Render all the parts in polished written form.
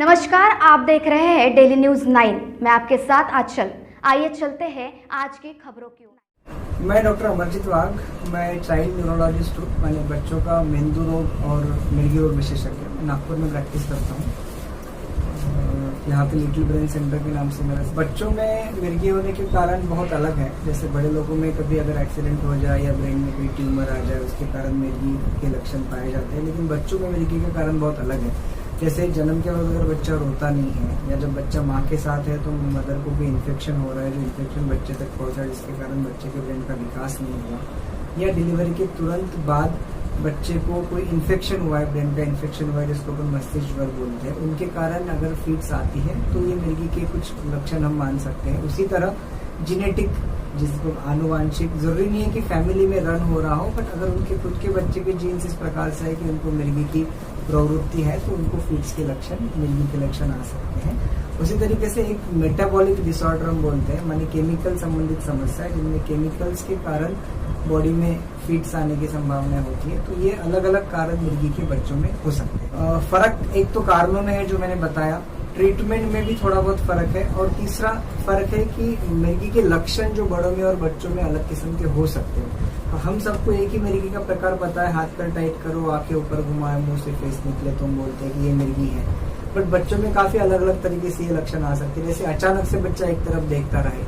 नमस्कार, आप देख रहे हैं डेली न्यूज 9। मैं आपके साथ आंचल। आइए चलते हैं आज की खबरों की ओर। मैं डॉक्टर अमरजीत वाघ, मैं चाइल्ड न्यूरोलॉजिस्ट हूँ। मैंने बच्चों का मेंदु रोग और मिर्गी रोग विशेषज्ञ मैं नागपुर में प्रैक्टिस करता हूँ। यहाँ पे लिटिल ब्रेन सेंटर के नाम से मेरा। बच्चों में मिर्गी होने के कारण बहुत अलग है। जैसे बड़े लोगों में कभी अगर एक्सीडेंट हो जाए या ब्रेन में कोई ट्यूमर आ जाए उसके कारण मिर्गी के लक्षण पाए जाते हैं, लेकिन बच्चों में मिर्गी का कारण बहुत अलग है। जैसे जन्म के बाद अगर बच्चा रोता नहीं है या जब बच्चा माँ के साथ है तो मदर को कोई इन्फेक्शन हो रहा है, जो इन्फेक्शन बच्चे तक पहुँचा जिसके कारण बच्चे के ब्रेन का विकास नहीं हुआ, या डिलीवरी के तुरंत बाद बच्चे को कोई इन्फेक्शन हुआ है, ब्रेन का इन्फेक्शन हुआ है जिसको अपन मस्तिष्क ज्वर बोलते हैं, उनके कारण अगर फीड्स आती है तो ये मिर्गी के कुछ लक्षण हम मान सकते हैं। उसी तरह जेनेटिक, जिसको आनुवांशिक, जरूरी नहीं है कि फैमिली में रन हो रहा हो, बट अगर उनके खुद के बच्चे के जीन्स इस प्रकार से है कि उनको मिर्गी की प्रवृत्ति है तो उनको फीड्स के लक्षण, मिर्गी के लक्षण आ सकते हैं। उसी तरीके से एक मेटाबॉलिक डिसऑर्डर हम बोलते हैं, माने केमिकल संबंधित समस्या है जिनमें केमिकल्स के कारण बॉडी में फीड्स आने की संभावना होती है। तो ये अलग अलग कारण मिर्गी के बच्चों में हो सकते हैं। फर्क एक तो कारणों में है जो मैंने बताया, ट्रीटमेंट में भी थोड़ा बहुत फर्क है, और तीसरा फर्क है कि मिर्गी के लक्षण जो बड़ों में और बच्चों में अलग किस्म के हो सकते हैं। हम सबको एक ही मिर्गी का प्रकार पता है, हाथ पर टाइट करो, आंखें ऊपर घुमाए, मुंह से फेस निकले तो हम बोलते हैं कि ये मिर्गी है। बट बच्चों में काफी अलग अलग तरीके से ये लक्षण आ सकते हैं। जैसे अचानक से बच्चा एक तरफ देखता रहे,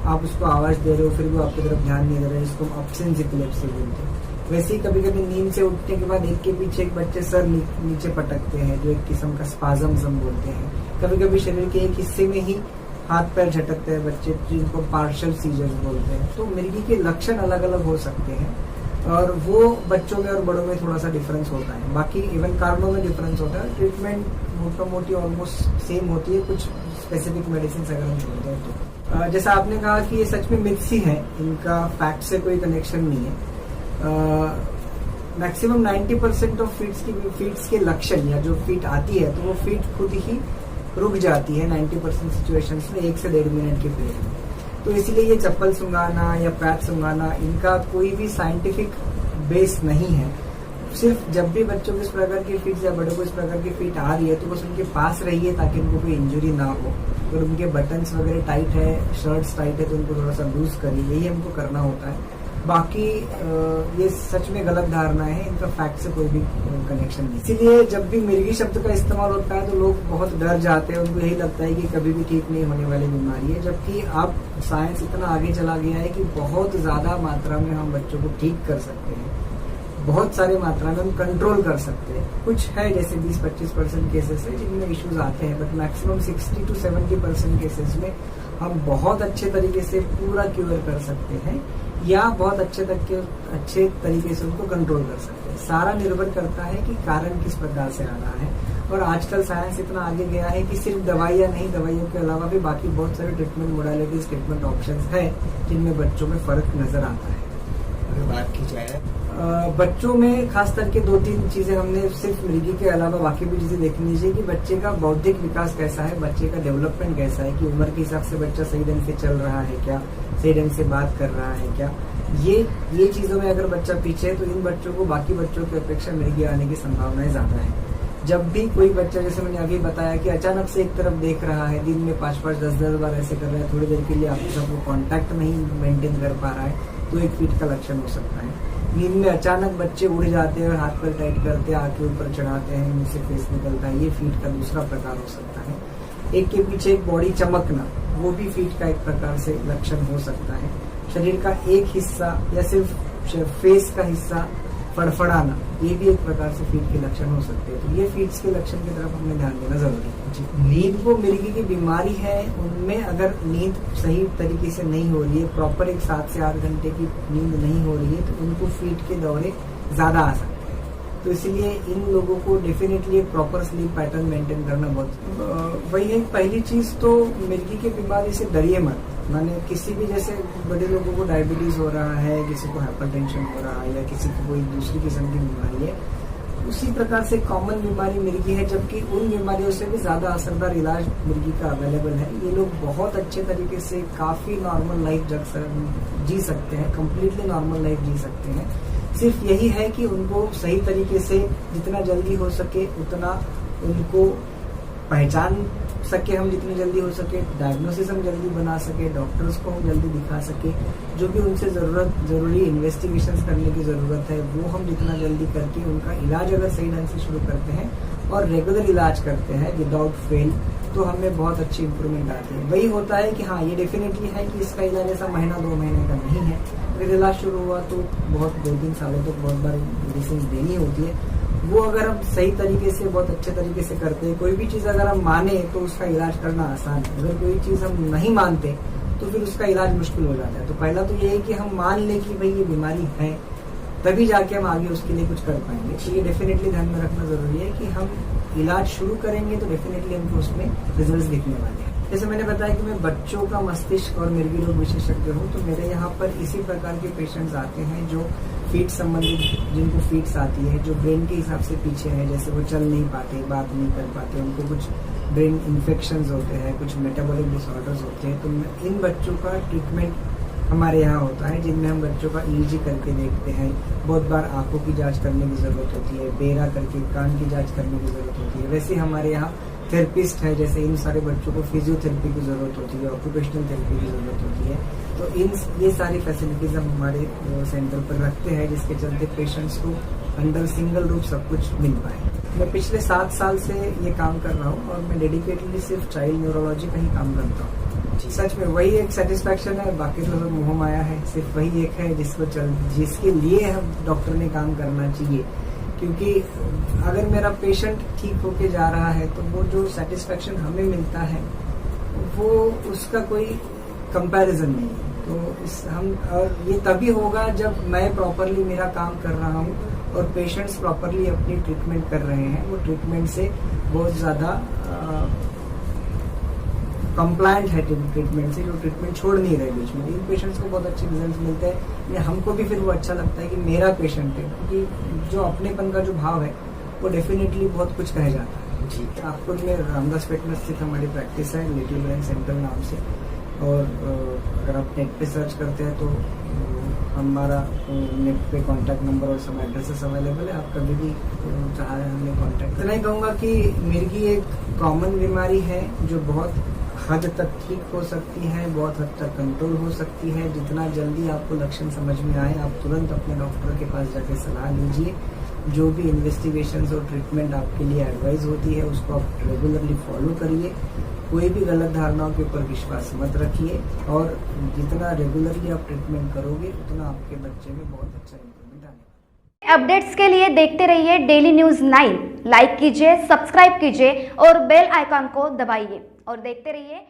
आप उसको आवाज दे रहे हो फिर वो आपकी तरफ ध्यान नहीं दे रहे, जिसको हम अब्सेंस एपिलेप्सी बोलते हैं। वैसे ही कभी कभी नींद से उठने के बाद एक के पीछे एक बच्चे सर नीचे पटकते हैं, जो एक किस्म का स्पाजम्स हम बोलते हैं। कभी कभी शरीर के एक हिस्से में ही हाथ पैर झटकते हैं बच्चे, जिनको पार्शियल सीजर्स बोलते हैं। तो मिर्गी के लक्षण अलग अलग हो सकते हैं और वो बच्चों में और बड़ों में थोड़ा सा डिफरेंस होता है। बाकी इवन कारणों में डिफरेंस होता है। ट्रीटमेंट मोटा मोटी ऑलमोस्ट सेम होती है, कुछ स्पेसिफिक मेडिसिन अगर हम बोलते हैं तो। जैसा आपने कहा कि ये सच में मिथ्स ही है, इनका फैक्ट से कोई कनेक्शन नहीं है। मैक्सिमम 90% ऑफ फीड्स के लक्षण या जो फीट आती है तो वो फीट खुद ही रुक जाती है 90% सिचुएशंस में 1 से 1.5 मिनट के पीरियड में। तो इसलिए ये चप्पल सुंघाना या पैर सुंघाना, इनका कोई भी साइंटिफिक बेस नहीं है। सिर्फ जब भी बच्चों को इस प्रकार की फीट या बड़ों को इस प्रकार की फीट आ रही है तो बस उनके पास रहिए ताकि उनको कोई इंजरी ना हो। अगर उनके बटन्स वगैरह टाइट है, शर्ट्स टाइट है तो उनको थोड़ा सा लूज करिए, यही हमको करना होता है। बाकी ये सच में गलत धारणा है, इनका फैक्ट से कोई भी कनेक्शन नहीं। इसीलिए जब भी मिर्गी शब्द का इस्तेमाल होता है तो लोग बहुत डर जाते हैं, उनको यही लगता है कि कभी भी ठीक नहीं होने वाली बीमारी है। जबकि अब साइंस इतना आगे चला गया है कि बहुत ज्यादा मात्रा में हम बच्चों को ठीक कर सकते हैं, बहुत सारी मात्रा में हम कंट्रोल कर सकते हैं। कुछ है जैसे 20-25% केसेस है जिनमें इश्यूज आते हैं, बट मैक्सिमम 60 to 70% केसेस में हम बहुत अच्छे तरीके से पूरा क्योर कर सकते हैं या बहुत अच्छे तरीके से उनको कंट्रोल कर सकते हैं। सारा निर्भर करता है कि कारण किस प्रकार से आ रहा है। और आजकल साइंस इतना आगे गया है कि सिर्फ दवाइयां नहीं, दवाइयों के अलावा भी बाकी बहुत सारे ट्रीटमेंट मोडालिटीज, ट्रीटमेंट ऑप्शंस है जिनमें बच्चों में फर्क नजर आता है। अगर बात की जाए बच्चों में खास करके 2-3 चीजें हमने सिर्फ मिर्गी के अलावा बाकी भी चीजें देखनी चाहिए कि बच्चे का बौद्धिक विकास कैसा है, बच्चे का डेवलपमेंट कैसा है, कि उम्र के हिसाब से बच्चा सही ढंग से चल रहा है क्या, सही ढंग से बात कर रहा है क्या। ये चीजों में अगर बच्चा पीछे है तो इन बच्चों को बाकी बच्चों की अपेक्षा मिर्गी आने की संभावनाएं ज्यादा है। जब भी कोई बच्चा, जैसे मैंने अभी बताया कि अचानक से एक तरफ देख रहा है, दिन में 5-5, 10-10 बार ऐसे कर रहा है, थोड़ी देर के लिए आपके साथ वो कॉन्टैक्ट नहीं मेंटेन कर पा रहा है, तो एक फीट का लक्षण हो सकता है। नींद में अचानक बच्चे उड़ जाते हैं और हाथ पर टाइट करते हैं, आंखें ऊपर चढ़ाते हैं, मुंह से फेस निकलता है, ये फीट का दूसरा प्रकार हो सकता है। एक के पीछे एक बॉडी चमकना, वो भी फीट का एक प्रकार से लक्षण हो सकता है। शरीर का एक हिस्सा या सिर्फ फेस का हिस्सा फड़फड़ाना, ये भी एक प्रकार से फीट के लक्षण हो सकते हैं। तो ये फीट्स के लक्षण की तरफ हमें ध्यान देना जरूरी है। नींद को मिर्गी की बीमारी है, उनमें अगर नींद सही तरीके से नहीं हो रही है, प्रॉपर एक 7 से 8 घंटे की नींद नहीं हो रही है, तो उनको फीट के दौरे ज्यादा आ सकते हैं। तो इसलिए इन लोगों को डेफिनेटली एक प्रॉपर स्लीप पैटर्न मेंटेन करना बहुत वही है। पहली चीज तो मिर्गी की बीमारी से डरिए मत। माने किसी भी, जैसे बड़े लोगों को डायबिटीज हो रहा है, किसी को हाइपरटेंशन हो रहा है या किसी को कोई दूसरी किस्म की बीमारी है, उसी प्रकार से कॉमन बीमारी मिर्गी है। जबकि उन बीमारियों से भी ज्यादा असरदार इलाज मिर्गी का अवेलेबल है। ये लोग बहुत अच्छे तरीके से काफी नॉर्मल लाइफ जी सकते हैं, कम्प्लीटली नॉर्मल लाइफ जी सकते हैं। सिर्फ यही है कि उनको सही तरीके से जितना जल्दी हो सके उतना उनको पहचान सके हम जितनी जल्दी हो सके, डायग्नोसिस हम जल्दी बना सके, डॉक्टर्स को हम जल्दी दिखा सके, जो भी उनसे जरूरी इन्वेस्टिगेशंस करने की ज़रूरत है वो हम जितना जल्दी करके उनका इलाज अगर सही ढंग से शुरू करते हैं और रेगुलर इलाज करते हैं विदाउट फेल, तो हमें बहुत अच्छी इंप्रूवमेंट आती है। वही होता है कि हाँ, ये डेफिनेटली है कि इसका इलाज ऐसा महीना 2 महीने का नहीं है। अगर इलाज शुरू हुआ तो बहुत 2-3 सालों तक बहुत बार मेडिसिन देनी होती है। वो अगर हम सही तरीके से, बहुत अच्छे तरीके से करते हैं, कोई भी चीज़ अगर हम माने तो उसका इलाज करना आसान है। अगर कोई चीज़ हम नहीं मानते तो फिर उसका इलाज मुश्किल हो जाता है। तो पहला तो ये है कि हम मान लें कि भाई ये बीमारी है, तभी जाके हम आगे उसके लिए कुछ कर पाएंगे। तो ये डेफिनेटली ध्यान में रखना जरूरी है कि हम इलाज शुरू करेंगे तो डेफिनेटली हमको उसमें रिजल्ट दिखने वाले हैं। जैसे मैंने बताया कि मैं बच्चों का मस्तिष्क और मिर्गी रोग विशेषज्ञ हूँ, तो मेरे यहाँ पर इसी प्रकार के पेशेंट्स आते हैं जो फीट संबंधित, जिनको फीट्स आती है, जो ब्रेन के हिसाब से पीछे है, जैसे वो चल नहीं पाते, बात नहीं कर पाते, उनको कुछ ब्रेन इन्फेक्शंस होते हैं, कुछ मेटाबॉलिक डिसऑर्डर्स होते हैं। तो इन बच्चों का ट्रीटमेंट हमारे यहाँ होता है, जिनमें हम बच्चों का EEG करके देखते हैं। बहुत बार आंखों की जांच करने की ज़रूरत होती है, बेरा करके कान की जांच करने की ज़रूरत होती है। वैसे हमारे यहाँ थेरेपिस्ट है, जैसे इन सारे बच्चों को फिजियोथेरेपी की ज़रूरत होती है, ऑक्यूपेशनल थेरेपी की ज़रूरत होती है। तो ये सारी फैसिलिटीज़ हम हमारे सेंटर पर रखते हैं, जिसके चलते पेशेंट्स को अंडर सिंगल रूप सब कुछ मिल पाए। मैं पिछले 7 साल से ये काम कर रहा हूँ और मैं डेडिकेटली सिर्फ चाइल्ड न्यूरोलॉजी का ही काम करता हूँ। सच में वही एक सेटिस्फैक्शन है, बाकी तो सब मोह माया है। सिर्फ वही एक है जिसके लिए हम डॉक्टर ने काम करना चाहिए। क्योंकि अगर मेरा पेशेंट ठीक होके जा रहा है तो वो जो सेटिस्फैक्शन हमें मिलता है वो उसका कोई कंपैरिजन नहीं है। तो और ये तभी होगा जब मैं प्रॉपरली मेरा काम कर रहा हूँ और पेशेंट्स प्रॉपरली अपनी ट्रीटमेंट कर रहे हैं। वो ट्रीटमेंट से बहुत ज़्यादा कंप्लायंट है ट्रीटमेंट से, जो ट्रीटमेंट छोड़ नहीं रहे बीच में। इन पेशेंट्स को बहुत अच्छे रिजल्ट मिलते हैं। हमको भी फिर वो अच्छा लगता है कि मेरा पेशेंट है, क्योंकि जो अपनेपन का जो भाव है वो डेफिनेटली बहुत कुछ कह जाता है। जी, नागपुर में रामदास पेट में स्थित हमारी प्रैक्टिस है, लिटिल ब्रेन सेंटर नाम से। और अगर आप नेट पे सर्च करते हैं तो हमारा नेट पे कॉन्टैक्ट नंबर और सब एड्रेसेस अवेलेबल है। आप कभी भी चाहे हमें कॉन्टैक्ट। इतना ही कहूँगा कि मिर्गी एक कॉमन बीमारी है जो बहुत हद तक ठीक हो सकती है, बहुत हद तक कंट्रोल हो सकती है। जितना जल्दी आपको लक्षण समझ में आए, आप तुरंत अपने डॉक्टर के पास जाके सलाह लीजिए। जो भी इन्वेस्टिगेशंस और ट्रीटमेंट आपके लिए एडवाइस होती है उसको आप रेगुलरली फॉलो करिए। कोई भी गलत धारणाओं के ऊपर विश्वास मत रखिए, और जितना रेगुलरली आप ट्रीटमेंट करोगे उतना आपके बच्चे में बहुत अच्छा इम्प्रूवमेंट आएगा। अपडेट्स के लिए देखते रहिए डेली न्यूज़ 9। लाइक कीजिए, सब्सक्राइब कीजिए और बेल आइकॉन को दबाइए और देखते रहिए